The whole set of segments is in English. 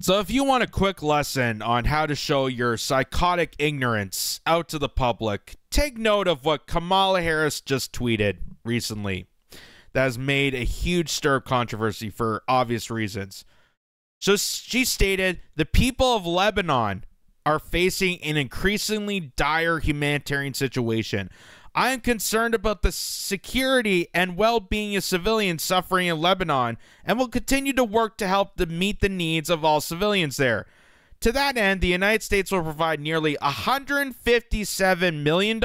So if you want a quick lesson on how to show your psychotic ignorance out to the public, take note of what Kamala Harris just tweeted recently that has made a huge stir of controversy for obvious reasons. So she stated, the people of Lebanon are facing an increasingly dire humanitarian situation. I am concerned about the security and well-being of civilians suffering in Lebanon and will continue to work to help to meet the needs of all civilians there. To that end, the United States will provide nearly $157 million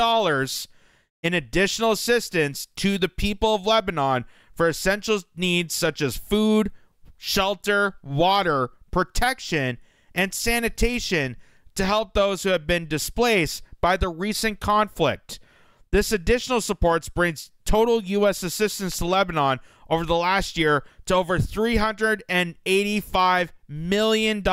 in additional assistance to the people of Lebanon for essential needs such as food, shelter, water, protection, and sanitation to help those who have been displaced by the recent conflict. This additional support brings total U.S. assistance to Lebanon over the last year to over $385 million.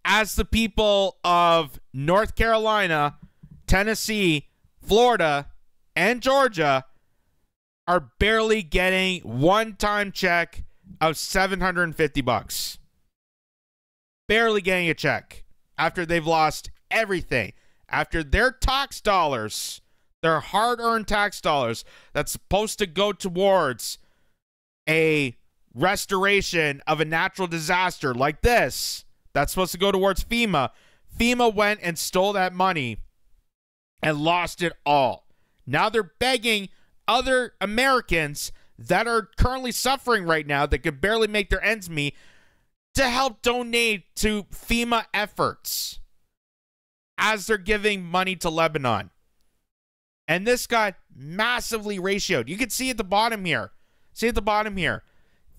As the people of North Carolina, Tennessee, Florida, and Georgia are barely getting one-time check of $750. Barely getting a check after they've lost everything. After their tax dollars, their hard-earned tax dollars that's supposed to go towards a restoration of a natural disaster like this, that's supposed to go towards FEMA. FEMA went and stole that money and lost it all. Now they're begging other Americans that are currently suffering right now, that could barely make their ends meet, to help donate to FEMA efforts as they're giving money to Lebanon. And this got massively ratioed. You can see at the bottom here.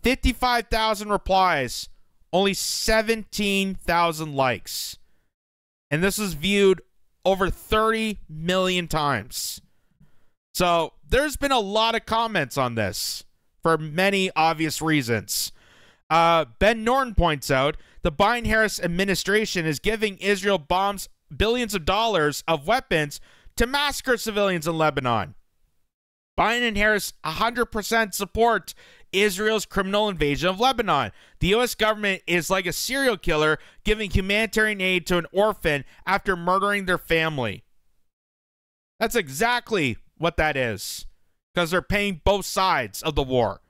55,000 replies, only 17,000 likes. And this was viewed over 30 million times. So there's been a lot of comments on this for many obvious reasons. Ben Norton points out the Biden-Harris administration is giving Israel billions of dollars of weapons to massacre civilians in Lebanon. Biden and Harris 100% support Israel's criminal invasion of Lebanon. The U.S. government is like a serial killer giving humanitarian aid to an orphan after murdering their family. That's exactly what that is, because they're paying both sides of the war.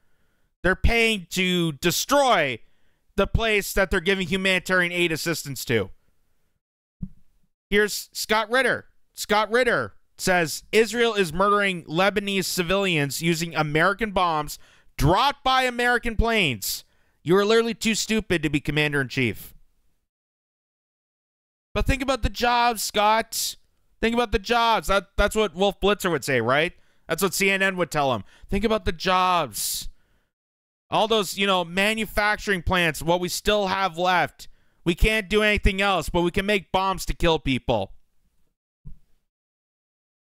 They're paying to destroy the place that they're giving humanitarian aid assistance to. Here's Scott Ritter. Scott Ritter says Israel is murdering Lebanese civilians using American bombs dropped by American planes. You are literally too stupid to be commander-in-chief. But think about the jobs, Scott. Think about the jobs. That's what Wolf Blitzer would say, right? That's what CNN would tell him. Think about the jobs. All those, manufacturing plants, what we still have left. We can't do anything else, but we can make bombs to kill people.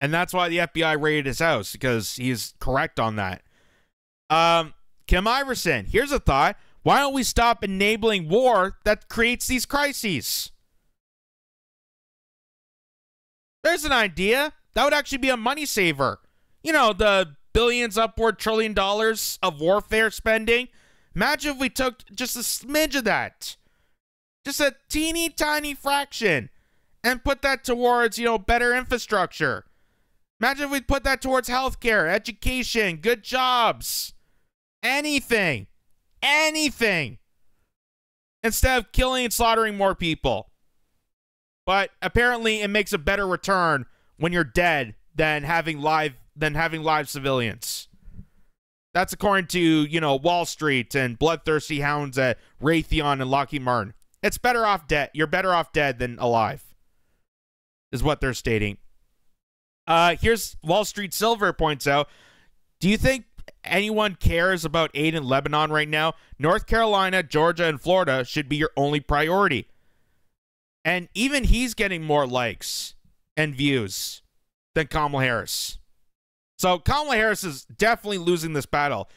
And that's why the FBI raided his house, because he's correct on that. Kim Iverson, here's a thought. Why don't we stop enabling war that creates these crises? There's an idea. That would actually be a money saver. The billions, upward $1 trillion of warfare spending. Imagine if we took just a smidge of that. Just a teeny tiny fraction. And put that towards, better infrastructure. Imagine if we put that towards healthcare, education, good jobs. Anything. Anything. Instead of killing and slaughtering more people. But apparently it makes a better return when you're dead than having live civilians. That's according to, Wall Street and bloodthirsty hounds at Raytheon and Lockheed Martin. It's better off dead. You're better off dead than alive, is what they're stating. Here's Wall Street Silver points out, do you think anyone cares about aid in Lebanon right now? North Carolina, Georgia, and Florida should be your only priority. And even he's getting more likes and views than Kamala Harris. So Kamala Harris is definitely losing this battle.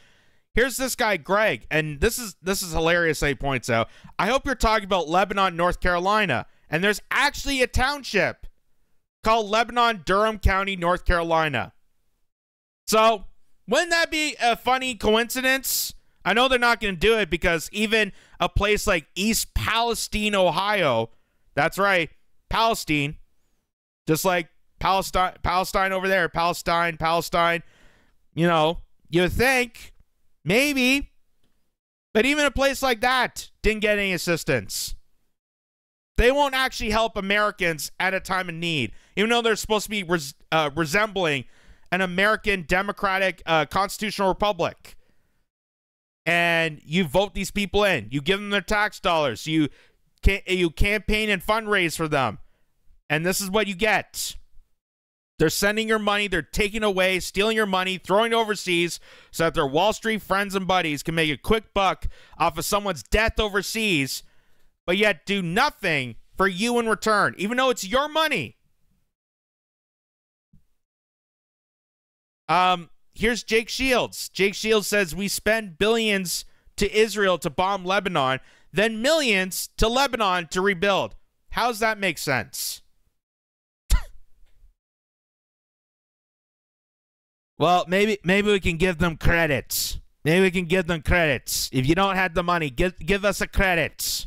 Here's this guy, Greg, and this is hilarious that he points out. I hope you're talking about Lebanon, North Carolina. And there's actually a township called Lebanon, Durham County, North Carolina. So Wouldn't that be a funny coincidence? I know they're not going to do it because even a place like East Palestine, Ohio, that's right, Palestine, just like Palestine over there, Palestine, you know, you would think, maybe, but even a place like that didn't get any assistance. They won't actually help Americans at a time of need, even though they're supposed to be resembling an American democratic constitutional republic. And you vote these people in. You give them their tax dollars. You campaign and fundraise for them. And this is what you get. They're sending your money. They're taking away, stealing your money, throwing it overseas so that their Wall Street friends and buddies can make a quick buck off of someone's death overseas, but yet do nothing for you in return, even though it's your money. Here's Jake Shields. Jake Shields says we spend billions to Israel to bomb Lebanon, then millions to Lebanon to rebuild. How does that make sense? Well, maybe we can give them credits. Maybe we can give them credits. If you don't have the money, give us a credit.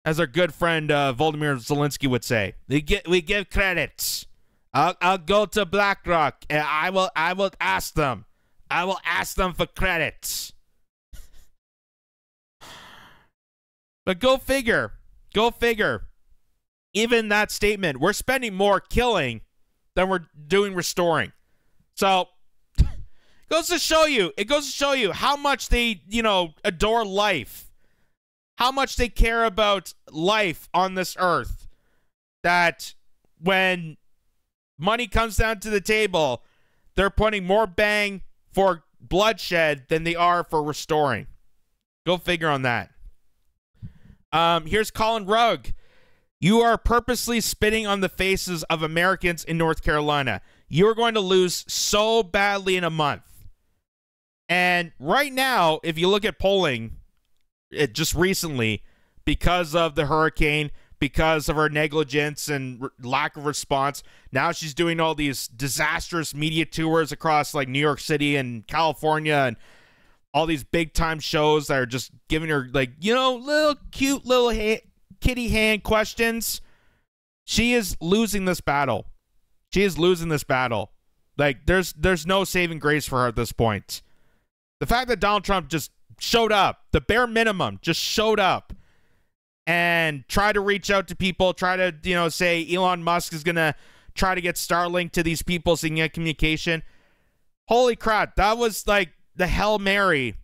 As our good friend Volodymyr Zelensky would say, we give credits. I'll go to BlackRock and I will ask them. I will ask them for credits. But go figure. Go figure. Even that statement, we're spending more killing than we're doing restoring. So it goes to show you how much they, adore life. How much they care about life on this earth. That when money comes down to the table, they're putting more bang for bloodshed than they are for restoring. Go figure on that. Here's Colin Rugg. You are purposely spitting on the faces of Americans in North Carolina. You're going to lose so badly in a month. And right now, if you look at polling, just recently, because of the hurricane, because of her negligence and lack of response, now she's doing all these disastrous media tours across like New York City and California and all these big time shows that are just giving her like, little cute little kitty hand questions. She is losing this battle. She is losing this battle. Like there's no saving grace for her at this point. The fact that Donald Trump just showed up, the bare minimum, just showed up and try to reach out to people, try to, say Elon Musk is going to try to get Starlink to these people so he can get communication. Holy crap. That was like the Hail Mary.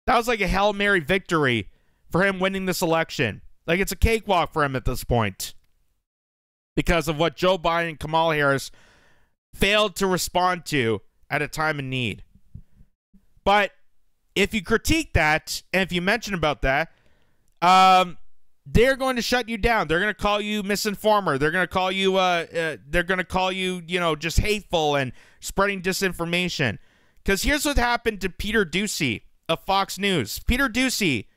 That was like a Hail Mary victory for him winning this election. Like it's a cakewalk for him at this point because of what Joe Biden and Kamala Harris failed to respond to at a time of need. But if you critique that and if you mention about that, they're going to shut you down. They're going to call you misinformer. They're going to call you, just hateful and spreading disinformation. Because here's what happened to Peter Doocy of Fox News. Peter Doocy,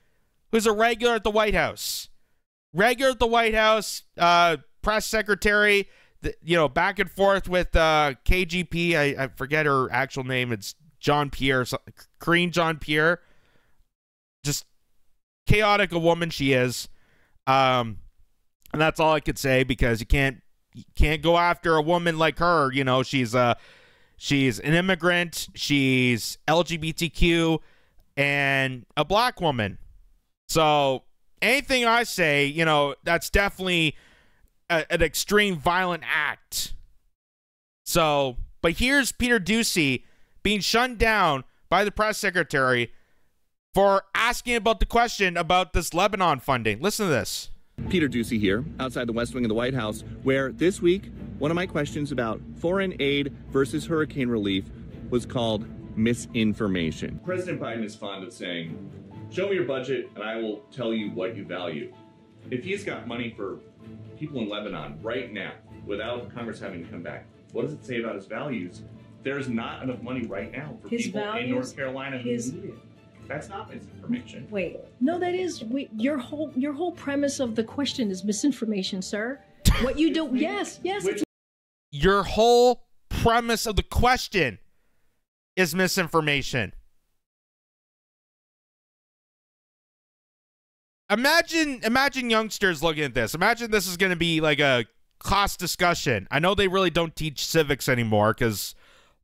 who's a regular at the White House. Regular at the White House, press secretary, back and forth with KGP. I forget her actual name. It's John Pierre, Karine Jean Pierre. Just chaotic a woman she is. And that's all I could say because you can't go after a woman like her. She's an immigrant, she's LGBTQ, and a black woman. So anything I say, that's definitely an extreme violent act. So, but here's Peter Doocy being shunned down by the press secretary for asking about the question about this Lebanon funding. Listen to this. Peter Doocy here, outside the West Wing of the White House, where this week, one of my questions about foreign aid versus hurricane relief was called misinformation. President Biden is fond of saying, show me your budget and I will tell you what you value. If he's got money for people in Lebanon right now, without Congress having to come back, what does it say about his values? There's not enough money right now for his people values, in North Carolina who need it. That's not misinformation. Wait, no, that is your whole premise of the question is misinformation, sir. What you do? Yes. It's your whole premise of the question is misinformation. Imagine youngsters looking at this. Imagine this is going to be like a class discussion. I know they really don't teach civics anymore, because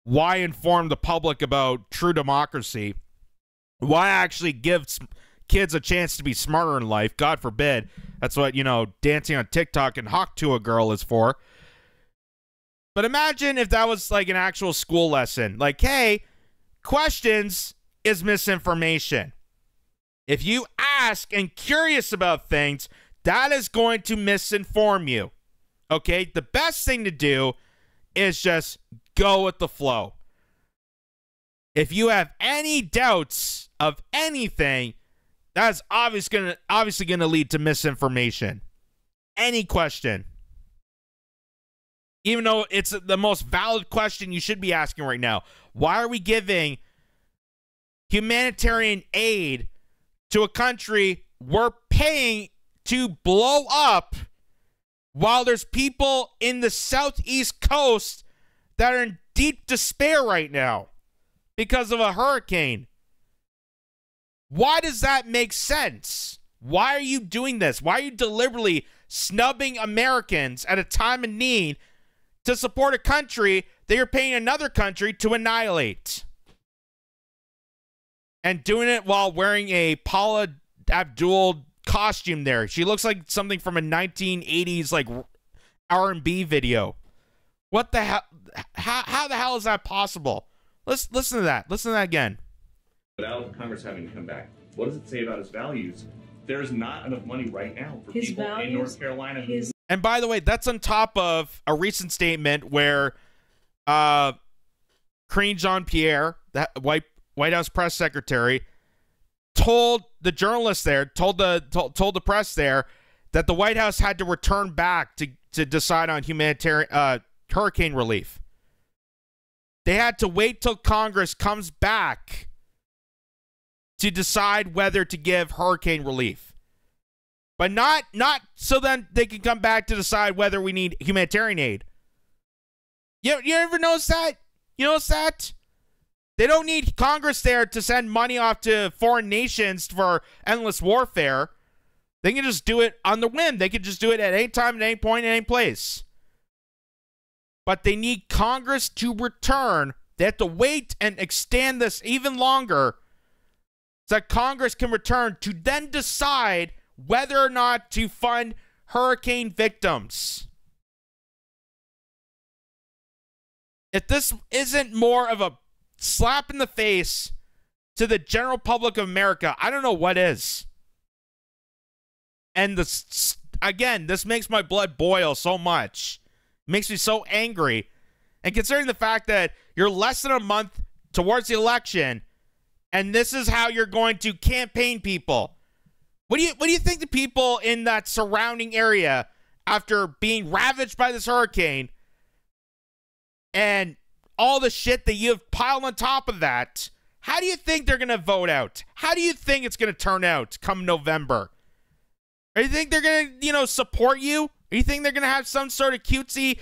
why inform the public about true democracy? Why actually give kids a chance to be smarter in life? God forbid. That's what, you know, dancing on TikTok and hawk to a girl is for. But imagine if that was like an actual school lesson. Like, hey, questions is misinformation. If you ask and curious about things, that is going to misinform you. Okay? The best thing to do is just go with the flow. If you have any doubts of anything, that's obviously gonna lead to misinformation. Any question. Even though it's the most valid question you should be asking right now. Why are we giving humanitarian aid to a country we're paying to blow up while there's people in the southeast coast that are in deep despair right now because of a hurricane? Why does that make sense? Why are you doing this? Why are you deliberately snubbing Americans at a time of need to support a country that you're paying another country to annihilate? And doing it while wearing a Paula Abdul costume there. She looks like something from a 1980s like R&B video. What the hell? How the hell is that possible? Let's listen to that. Listen to that again. Without Congress having to come back, what does it say about his values? There's not enough money right now for His people values, in North Carolina. And by the way, that's on top of a recent statement where Karine Jean-Pierre, the White House press secretary, told the journalists there, told the press there, that the White House had to return back to decide on humanitarian hurricane relief. They had to wait till Congress comes back to decide whether to give hurricane relief. But not so then they can come back to decide whether we need humanitarian aid. You ever notice that? You notice that? They don't need Congress there to send money off to foreign nations for endless warfare. They can just do it on the whim. They can just do it at any time, at any point, at any place. But they need Congress to return. They have to wait and extend this even longer so that Congress can return to then decide whether or not to fund hurricane victims. If this isn't more of a slap in the face to the general public of America, I don't know what is. And this, again, this makes my blood boil so much. It makes me so angry. And considering the fact that you're less than a month towards the election, and this is how you're going to campaign people. What do you think the people in that surrounding area, after being ravaged by this hurricane and all the shit that you've piled on top of that, how do you think they're going to vote out? How do you think it's going to turn out come November? Or you think they're going to, support you? Or you think they're going to have some sort of cutesy,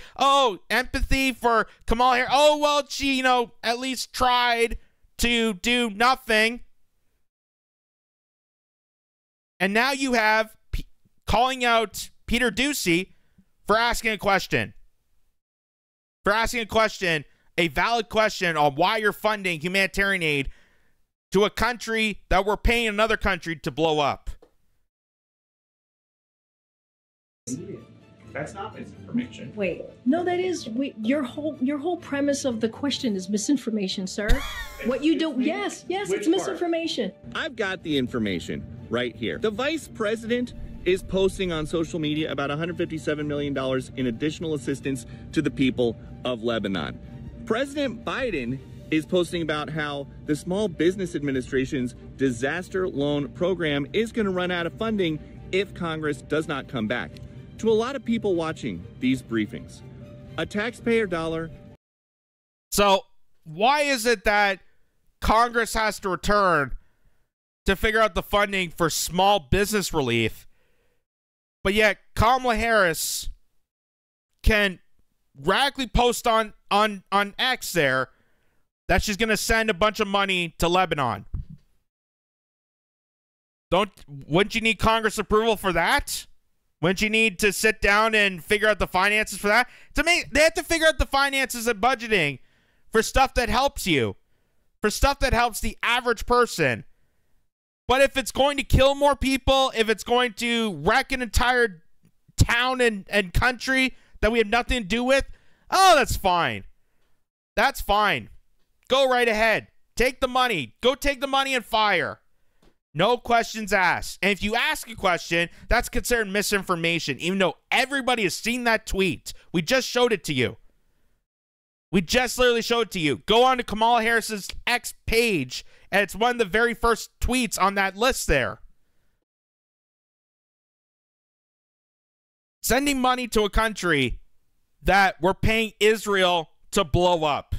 empathy for Kamala Harris? Oh, well, she, at least tried to do nothing. And now you have calling out Peter Doocy for asking a question. A valid question on why you're funding humanitarian aid to a country that we're paying another country to blow up. That's not misinformation. Wait, no, that is your whole premise of the question is misinformation, sir. What you do? Yes, it's misinformation. I've got the information right here. The vice president is posting on social media about $157 million in additional assistance to the people of Lebanon. President Biden is posting about how the Small Business Administration's disaster loan program is going to run out of funding if Congress does not come back. To a lot of people watching these briefings, a taxpayer dollar. So why is it that Congress has to return to figure out the funding for small business relief, but yet Kamala Harris can radically post on X there that she's going to send a bunch of money to Lebanon. Wouldn't you need Congress approval for that? Wouldn't you need to sit down and figure out the finances for that? They have to figure out the finances and budgeting for stuff that helps you, for stuff that helps the average person. But if it's going to kill more people, if it's going to wreck an entire town and country that we have nothing to do with, oh, that's fine. That's fine. Go right ahead. Take the money. Go take the money and fire. No questions asked. And if you ask a question, that's considered misinformation, even though everybody has seen that tweet. We just showed it to you. We just literally showed it to you. Go on to Kamala Harris's X page, and it's one of the very first tweets on that list there. Sending money to a country that we're paying Israel to blow up.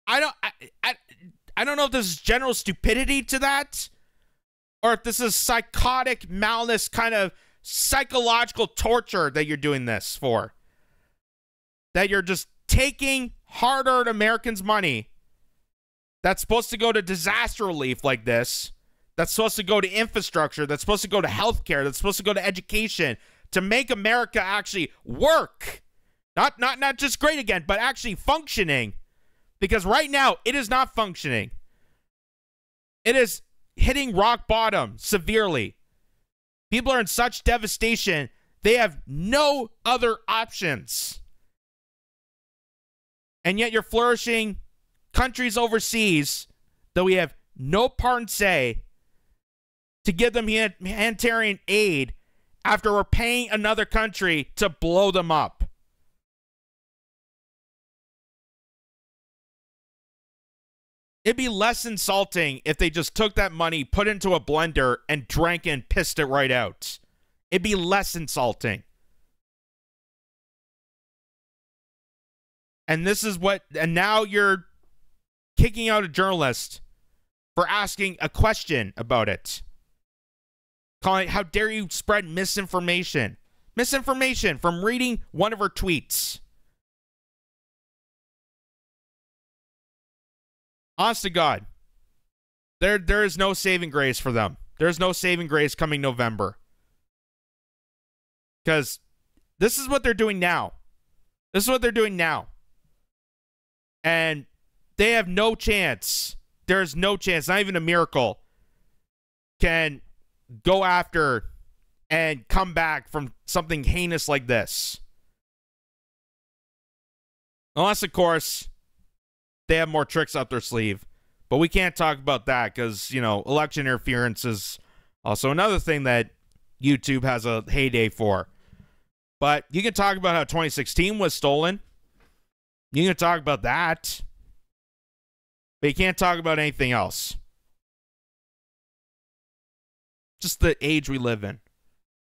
I don't know if this is general stupidity to that, or if this is psychotic malice, kind of psychological torture that you're doing this for. That you're just taking hard-earned Americans' money that's supposed to go to disaster relief like this, that's supposed to go to infrastructure, that's supposed to go to healthcare, that's supposed to go to education, to make America actually work. Not just great again, but actually functioning. Because right now, it is not functioning. It is hitting rock bottom severely. People are in such devastation, they have no other options. And yet you're flourishing countries overseas that we have no part in say to give them humanitarian aid after we're paying another country to blow them up. It'd be less insulting if they just took that money, put it into a blender, and drank it and pissed it right out. It'd be less insulting. And this is what, and now you're kicking out a journalist for asking a question about it. Calling, how dare you spread misinformation? Misinformation from reading one of her tweets. Honest to God, there is no saving grace for them. There's no saving grace coming November. Because this is what they're doing now. This is what they're doing now. And they have no chance. There's no chance, not even a miracle, can go after and come back from something heinous like this. Unless, of course, they have more tricks up their sleeve. But we can't talk about that because, you know, election interference is also another thing that YouTube has a heyday for. But you can talk about how 2016 was stolen. You can talk about that. But you can't talk about anything else. Just the age we live in.